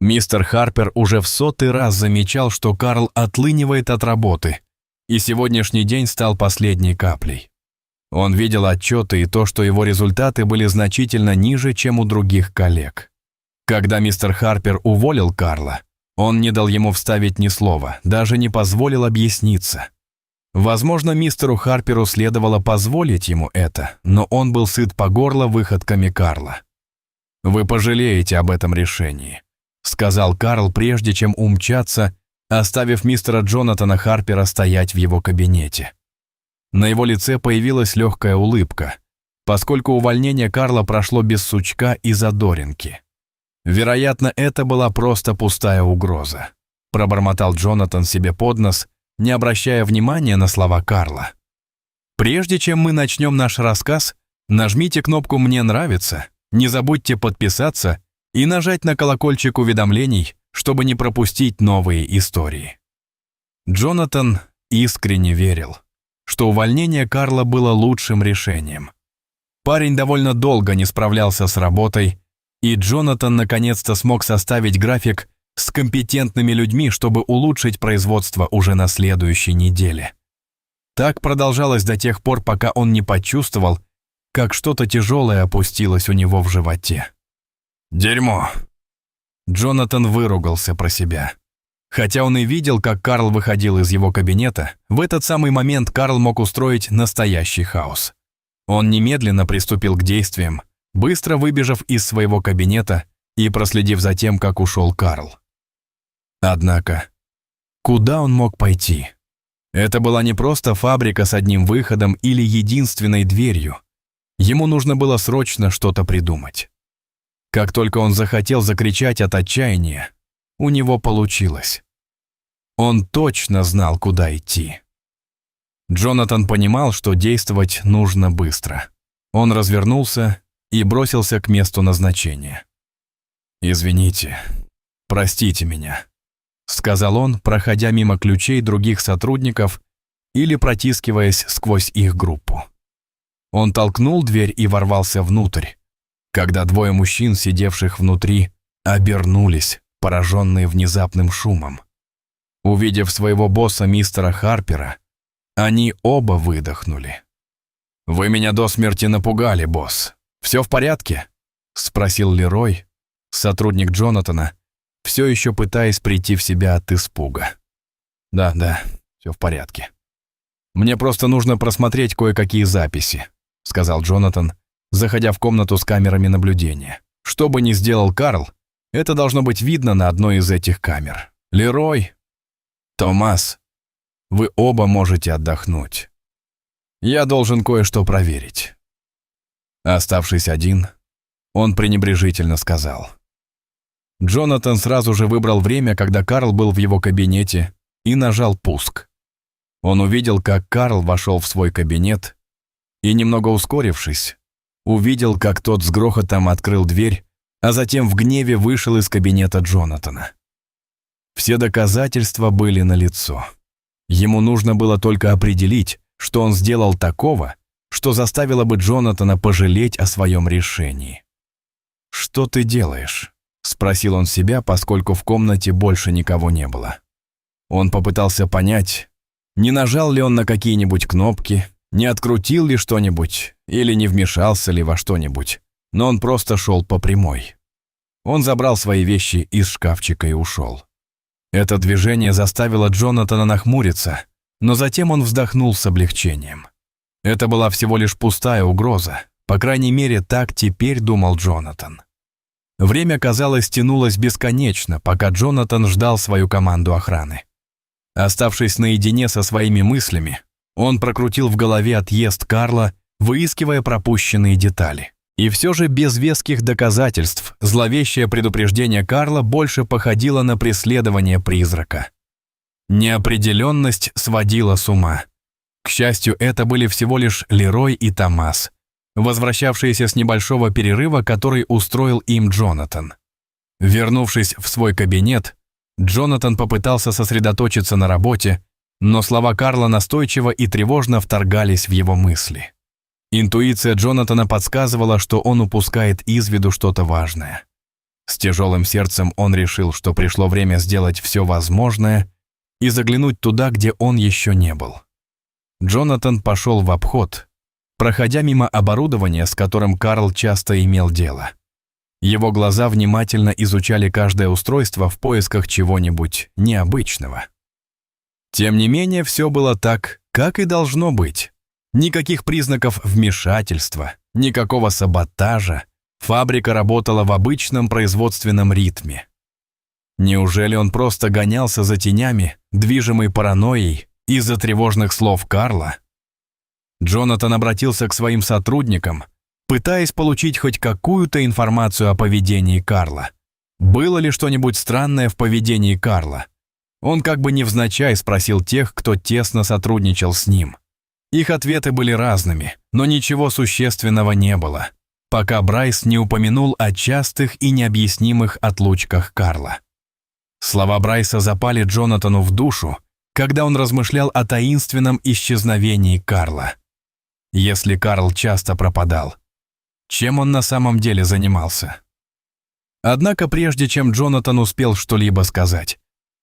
Мистер Харпер уже в 100-й раз замечал, что Карл отлынивает от работы, и сегодняшний день стал последней каплей. Он видел отчеты и то, что его результаты были значительно ниже, чем у других коллег. Когда мистер Харпер уволил Карла, он не дал ему вставить ни слова, даже не позволил объясниться. Возможно, мистеру Харперу следовало позволить ему это, но он был сыт по горло выходками Карла. «Вы пожалеете об этом решении», — сказал Карл, прежде чем умчаться, оставив мистера Джонатана Харпера стоять в его кабинете. На его лице появилась легкая улыбка, поскольку увольнение Карла прошло без сучка и задоринки. «Вероятно, это была просто пустая угроза», — пробормотал Джонатан себе под нос, не обращая внимания на слова Карла. «Прежде чем мы начнем наш рассказ, нажмите кнопку «Мне нравится», не забудьте подписаться и нажать на колокольчик уведомлений, чтобы не пропустить новые истории». Джонатан искренне верил, что увольнение Карла было лучшим решением. Парень довольно долго не справлялся с работой, и Джонатан наконец-то смог составить график с компетентными людьми, чтобы улучшить производство уже на следующей неделе. Так продолжалось до тех пор, пока он не почувствовал, как что-то тяжелое опустилось у него в животе. «Дерьмо!» Джонатан выругался про себя. Хотя он и видел, как Карл выходил из его кабинета, в этот самый момент Карл мог устроить настоящий хаос. Он немедленно приступил к действиям, быстро выбежав из своего кабинета и проследив за тем, как ушел Карл. Однако, куда он мог пойти? Это была не просто фабрика с одним выходом или единственной дверью. Ему нужно было срочно что-то придумать. Как только он захотел закричать от отчаяния, у него получилось. Он точно знал, куда идти. Джонатан понимал, что действовать нужно быстро. Он развернулся и бросился к месту назначения. «Извините, простите меня», — сказал он, проходя мимо ключей других сотрудников или протискиваясь сквозь их группу. Он толкнул дверь и ворвался внутрь, когда двое мужчин, сидевших внутри, обернулись, пораженные внезапным шумом. Увидев своего босса мистера Харпера, они оба выдохнули. «Вы меня до смерти напугали, босс. Все в порядке?» — спросил Лерой, сотрудник Джонатана, все еще пытаясь прийти в себя от испуга. «Да, все в порядке. Мне просто нужно просмотреть кое-какие записи», — сказал Джонатан, заходя в комнату с камерами наблюдения. «Что бы ни сделал Карл, это должно быть видно на одной из этих камер. Лерой, Томас, вы оба можете отдохнуть. Я должен кое-что проверить». Оставшись один, он пренебрежительно сказал. Джонатан сразу же выбрал время, когда Карл был в его кабинете, и нажал пуск. Он увидел, как Карл вошел в свой кабинет и, немного ускорившись, увидел, как тот с грохотом открыл дверь, а затем в гневе вышел из кабинета Джонатана. Все доказательства были налицо. Ему нужно было только определить, что он сделал такого, что заставило бы Джонатана пожалеть о своем решении. «Что ты делаешь?» — спросил он себя, поскольку в комнате больше никого не было. Он попытался понять, не нажал ли он на какие-нибудь кнопки, не открутил ли что-нибудь или не вмешался ли во что-нибудь, но он просто шел по прямой. Он забрал свои вещи из шкафчика и ушел. Это движение заставило Джонатана нахмуриться, но затем он вздохнул с облегчением. Это была всего лишь пустая угроза, по крайней мере, так теперь думал Джонатан. Время, казалось, тянулось бесконечно, пока Джонатан ждал свою команду охраны. Оставшись наедине со своими мыслями, он прокрутил в голове отъезд Карла, выискивая пропущенные детали. И все же без веских доказательств зловещее предупреждение Карла больше походило на преследование призрака. Неопределенность сводила с ума. К счастью, это были всего лишь Лерой и Томас, возвращавшиеся с небольшого перерыва, который устроил им Джонатан. Вернувшись в свой кабинет, Джонатан попытался сосредоточиться на работе, но слова Карла настойчиво и тревожно вторгались в его мысли. Интуиция Джонатана подсказывала, что он упускает из виду что-то важное. С тяжелым сердцем он решил, что пришло время сделать все возможное и заглянуть туда, где он еще не был. Джонатан пошел в обход, проходя мимо оборудования, с которым Карл часто имел дело. Его глаза внимательно изучали каждое устройство в поисках чего-нибудь необычного. Тем не менее, все было так, как и должно быть. Никаких признаков вмешательства, никакого саботажа. Фабрика работала в обычном производственном ритме. Неужели он просто гонялся за тенями, движимый паранойей, из-за тревожных слов Карла? Джонатан обратился к своим сотрудникам, пытаясь получить хоть какую-то информацию о поведении Карла. Было ли что-нибудь странное в поведении Карла? Он как бы невзначай спросил тех, кто тесно сотрудничал с ним. Их ответы были разными, но ничего существенного не было, пока Брайс не упомянул о частых и необъяснимых отлучках Карла. Слова Брайса запали Джонатану в душу, когда он размышлял о таинственном исчезновении Карла. Если Карл часто пропадал, чем он на самом деле занимался? Однако прежде чем Джонатан успел что-либо сказать,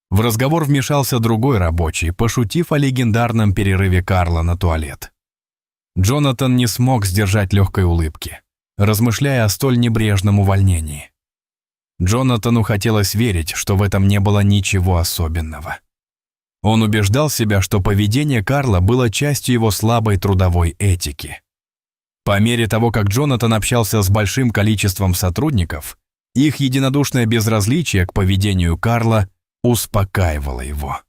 в разговор вмешался другой рабочий, пошутив о легендарном перерыве Карла на туалет. Джонатан не смог сдержать легкой улыбки, размышляя о столь небрежном увольнении. Джонатану хотелось верить, что в этом не было ничего особенного. Он убеждал себя, что поведение Карла было частью его слабой трудовой этики. По мере того, как Джонатан общался с большим количеством сотрудников, их единодушное безразличие к поведению Карла успокаивало его.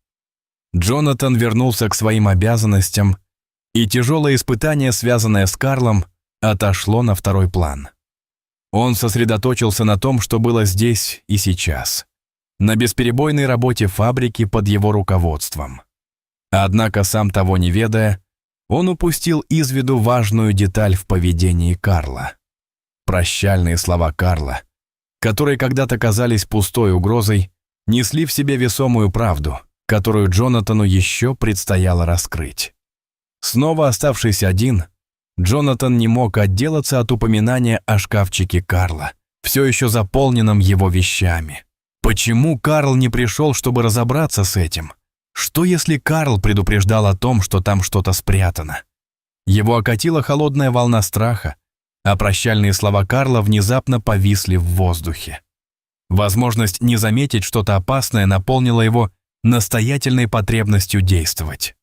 Джонатан вернулся к своим обязанностям, и тяжелое испытание, связанное с Карлом, отошло на второй план. Он сосредоточился на том, что было здесь и сейчас, на бесперебойной работе фабрики под его руководством. Однако, сам того не ведая, он упустил из виду важную деталь в поведении Карла. Прощальные слова Карла, которые когда-то казались пустой угрозой, несли в себе весомую правду, которую Джонатану еще предстояло раскрыть. Снова оставшись один, Джонатан не мог отделаться от упоминания о шкафчике Карла, все еще заполненном его вещами. Почему Карл не пришел, чтобы разобраться с этим? Что если Карл предупреждал о том, что там что-то спрятано? Его окатила холодная волна страха, а прощальные слова Карла внезапно повисли в воздухе. Возможность не заметить что-то опасное наполнила его настоятельной потребностью действовать.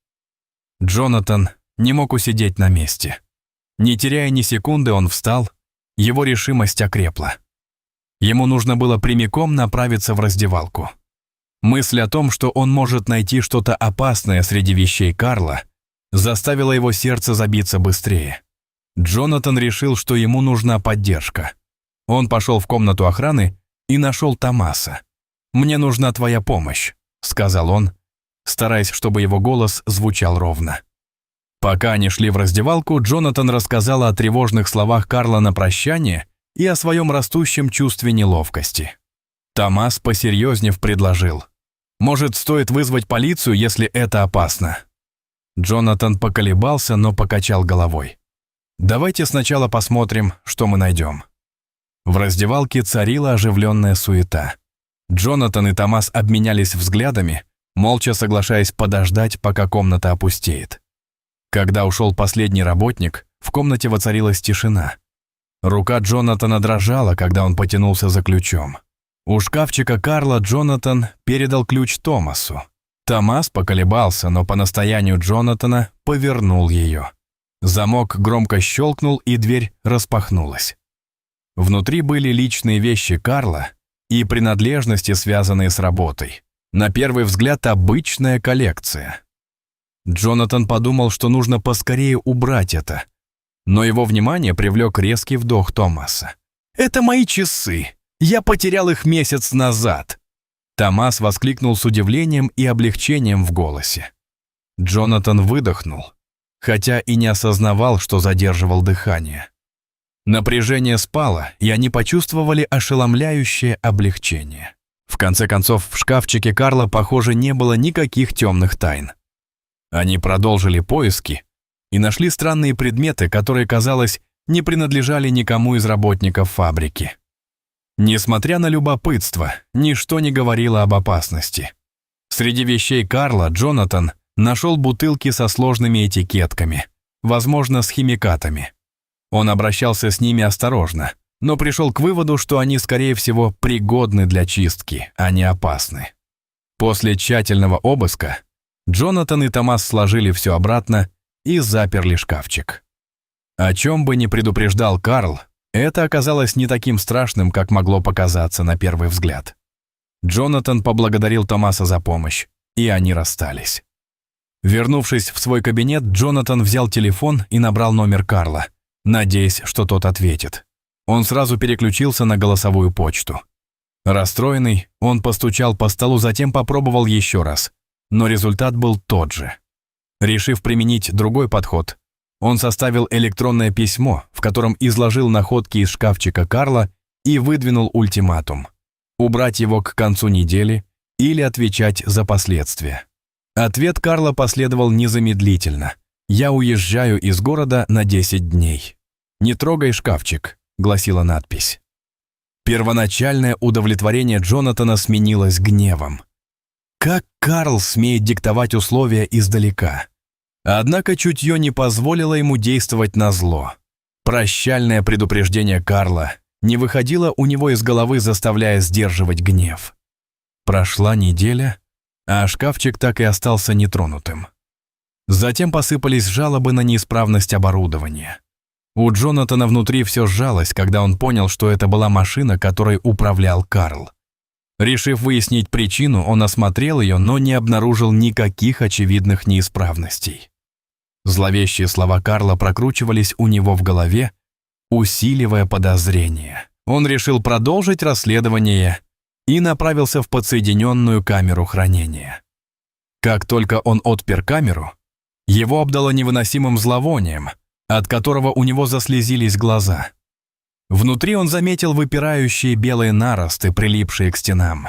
Джонатан не мог усидеть на месте. Не теряя ни секунды, он встал, его решимость окрепла. Ему нужно было прямиком направиться в раздевалку. Мысль о том, что он может найти что-то опасное среди вещей Карла, заставила его сердце забиться быстрее. Джонатан решил, что ему нужна поддержка. Он пошел в комнату охраны и нашел Томаса. «Мне нужна твоя помощь», — сказал он, стараясь, чтобы его голос звучал ровно. Пока они шли в раздевалку, Джонатан рассказал о тревожных словах Карла на прощание и о своем растущем чувстве неловкости. Томас, посерьезнев, предложил: «Может, стоит вызвать полицию, если это опасно?» Джонатан поколебался, но покачал головой. «Давайте сначала посмотрим, что мы найдем». В раздевалке царила оживленная суета. Джонатан и Томас обменялись взглядами, молча соглашаясь подождать, пока комната опустеет. Когда ушел последний работник, в комнате воцарилась тишина. Рука Джонатана дрожала, когда он потянулся за ключом. У шкафчика Карла Джонатан передал ключ Томасу. Томас поколебался, но по настоянию Джонатана повернул ее. Замок громко щелкнул, и дверь распахнулась. Внутри были личные вещи Карла и принадлежности, связанные с работой. На первый взгляд, обычная коллекция. Джонатан подумал, что нужно поскорее убрать это, но его внимание привлек резкий вдох Томаса. «Это мои часы! Я потерял их месяц назад!» Томас воскликнул с удивлением и облегчением в голосе. Джонатан выдохнул, хотя и не осознавал, что задерживал дыхание. Напряжение спало, и они почувствовали ошеломляющее облегчение. В конце концов, в шкафчике Карла, похоже, не было никаких темных тайн. Они продолжили поиски и нашли странные предметы, которые, казалось, не принадлежали никому из работников фабрики. Несмотря на любопытство, ничто не говорило об опасности. Среди вещей Карла Джонатан нашел бутылки со сложными этикетками, возможно, с химикатами. Он обращался с ними осторожно, но пришел к выводу, что они, скорее всего, пригодны для чистки, а не опасны. После тщательного обыска Джонатан и Томас сложили все обратно и заперли шкафчик. О чем бы ни предупреждал Карл, это оказалось не таким страшным, как могло показаться на первый взгляд. Джонатан поблагодарил Томаса за помощь, и они расстались. Вернувшись в свой кабинет, Джонатан взял телефон и набрал номер Карла, надеясь, что тот ответит. Он сразу переключился на голосовую почту. Расстроенный, он постучал по столу, затем попробовал еще раз, но результат был тот же. Решив применить другой подход, он составил электронное письмо, в котором изложил находки из шкафчика Карла и выдвинул ультиматум – убрать его к концу недели или отвечать за последствия. Ответ Карла последовал незамедлительно. «Я уезжаю из города на 10 дней. Не трогай шкафчик», – гласила надпись. Первоначальное удовлетворение Джонатана сменилось гневом. Как Карл смеет диктовать условия издалека? Однако чутье не позволило ему действовать назло. Прощальное предупреждение Карла не выходило у него из головы, заставляя сдерживать гнев. Прошла неделя, а шкафчик так и остался нетронутым. Затем посыпались жалобы на неисправность оборудования. У Джонатана внутри все сжалось, когда он понял, что это была машина, которой управлял Карл. Решив выяснить причину, он осмотрел ее, но не обнаружил никаких очевидных неисправностей. Зловещие слова Карла прокручивались у него в голове, усиливая подозрения. Он решил продолжить расследование и направился в подсоединенную камеру хранения. Как только он отпер камеру, его обдало невыносимым зловонием, от которого у него заслезились глаза. Внутри он заметил выпирающие белые наросты, прилипшие к стенам.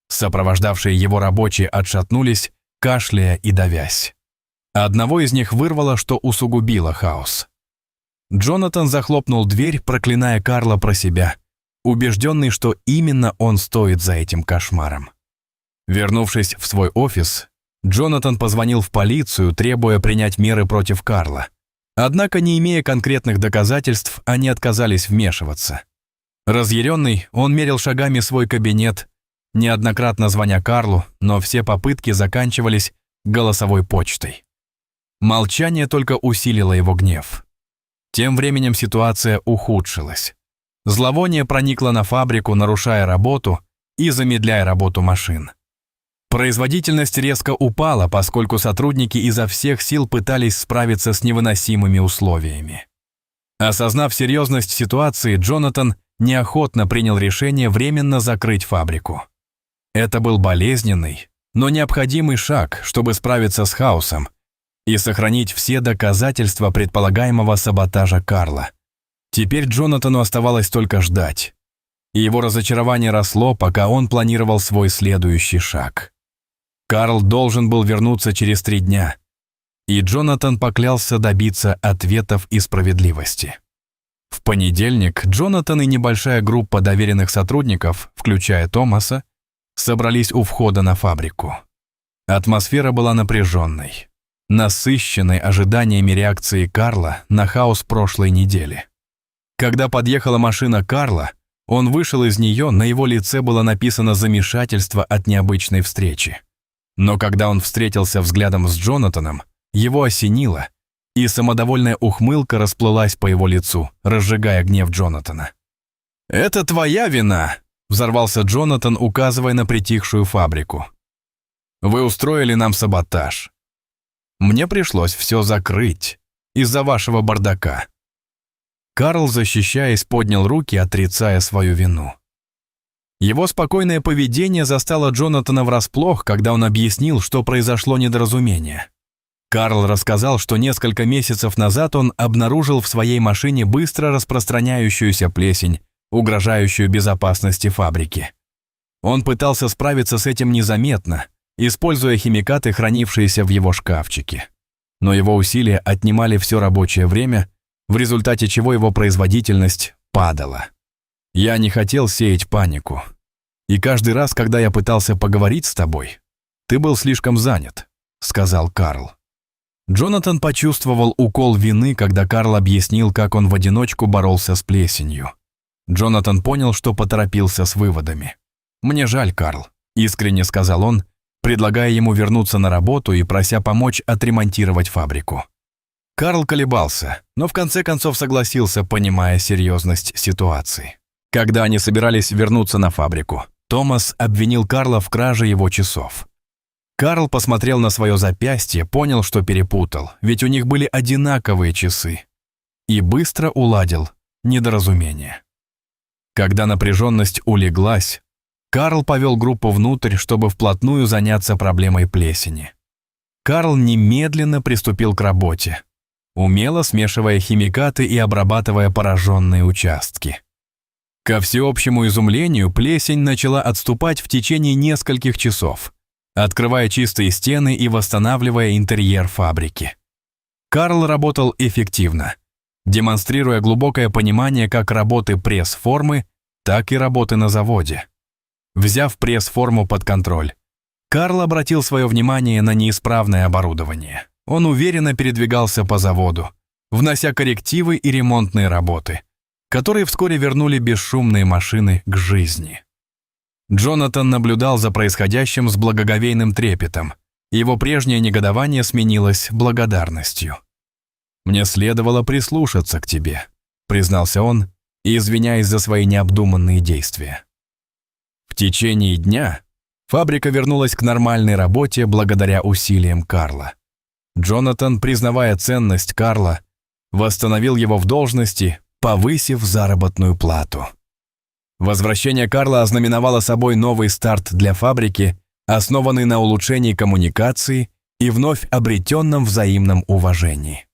Сопровождавшие его рабочие отшатнулись, кашляя и давясь. Одного из них вырвало, что усугубило хаос. Джонатан захлопнул дверь, проклиная Карла про себя, убежденный, что именно он стоит за этим кошмаром. Вернувшись в свой офис, Джонатан позвонил в полицию, требуя принять меры против Карла. Однако, не имея конкретных доказательств, они отказались вмешиваться. Разъяренный, он мерил шагами свой кабинет, неоднократно звоня Карлу, но все попытки заканчивались голосовой почтой. Молчание только усилило его гнев. Тем временем ситуация ухудшилась. Зловоние проникло на фабрику, нарушая работу и замедляя работу машин. Производительность резко упала, поскольку сотрудники изо всех сил пытались справиться с невыносимыми условиями. Осознав серьезность ситуации, Джонатан неохотно принял решение временно закрыть фабрику. Это был болезненный, но необходимый шаг, чтобы справиться с хаосом и сохранить все доказательства предполагаемого саботажа Карла. Теперь Джонатану оставалось только ждать, и его разочарование росло, пока он планировал свой следующий шаг. Карл должен был вернуться через 3 дня, и Джонатан поклялся добиться ответов и справедливости. В понедельник Джонатан и небольшая группа доверенных сотрудников, включая Томаса, собрались у входа на фабрику. Атмосфера была напряженной, насыщенной ожиданиями реакции Карла на хаос прошлой недели. Когда подъехала машина Карла, он вышел из нее, на его лице было написано замешательство от необычной встречи. Но когда он встретился взглядом с Джонатаном, его осенило, и самодовольная ухмылка расплылась по его лицу, разжигая гнев Джонатана. «Это твоя вина!» – взорвался Джонатан, указывая на притихшую фабрику. «Вы устроили нам саботаж. Мне пришлось все закрыть из-за вашего бардака». Карл, защищаясь, поднял руки, отрицая свою вину. Его спокойное поведение застало Джонатана врасплох, когда он объяснил, что произошло недоразумение. Карл рассказал, что несколько месяцев назад он обнаружил в своей машине быстро распространяющуюся плесень, угрожающую безопасности фабрики. Он пытался справиться с этим незаметно, используя химикаты, хранившиеся в его шкафчике. Но его усилия отнимали все рабочее время, в результате чего его производительность падала. Я не хотел сеять панику. И каждый раз, когда я пытался поговорить с тобой, ты был слишком занят», — сказал Карл. Джонатан почувствовал укол вины, когда Карл объяснил, как он в одиночку боролся с плесенью. Джонатан понял, что поторопился с выводами. «Мне жаль, Карл», — искренне сказал он, предлагая ему вернуться на работу и прося помочь отремонтировать фабрику. Карл колебался, но в конце концов согласился, понимая серьезность ситуации. Когда они собирались вернуться на фабрику, Томас обвинил Карла в краже его часов. Карл посмотрел на свое запястье, понял, что перепутал, ведь у них были одинаковые часы, и быстро уладил недоразумение. Когда напряженность улеглась, Карл повел группу внутрь, чтобы вплотную заняться проблемой плесени. Карл немедленно приступил к работе, умело смешивая химикаты и обрабатывая пораженные участки. Ко всеобщему изумлению плесень начала отступать в течение нескольких часов, открывая чистые стены и восстанавливая интерьер фабрики. Карл работал эффективно, демонстрируя глубокое понимание как работы пресс-формы, так и работы на заводе. Взяв пресс-форму под контроль, Карл обратил свое внимание на неисправное оборудование. Он уверенно передвигался по заводу, внося коррективы и ремонтные работы, которые вскоре вернули бесшумные машины к жизни. Джонатан наблюдал за происходящим с благоговейным трепетом. Его прежнее негодование сменилось благодарностью. «Мне следовало прислушаться к тебе», — признался он, извиняясь за свои необдуманные действия. В течение дня фабрика вернулась к нормальной работе благодаря усилиям Карла. Джонатан, признавая ценность Карла, восстановил его в должности, повысив заработную плату. Возвращение Карла ознаменовало собой новый старт для фабрики, основанный на улучшении коммуникации и вновь обретенном взаимном уважении.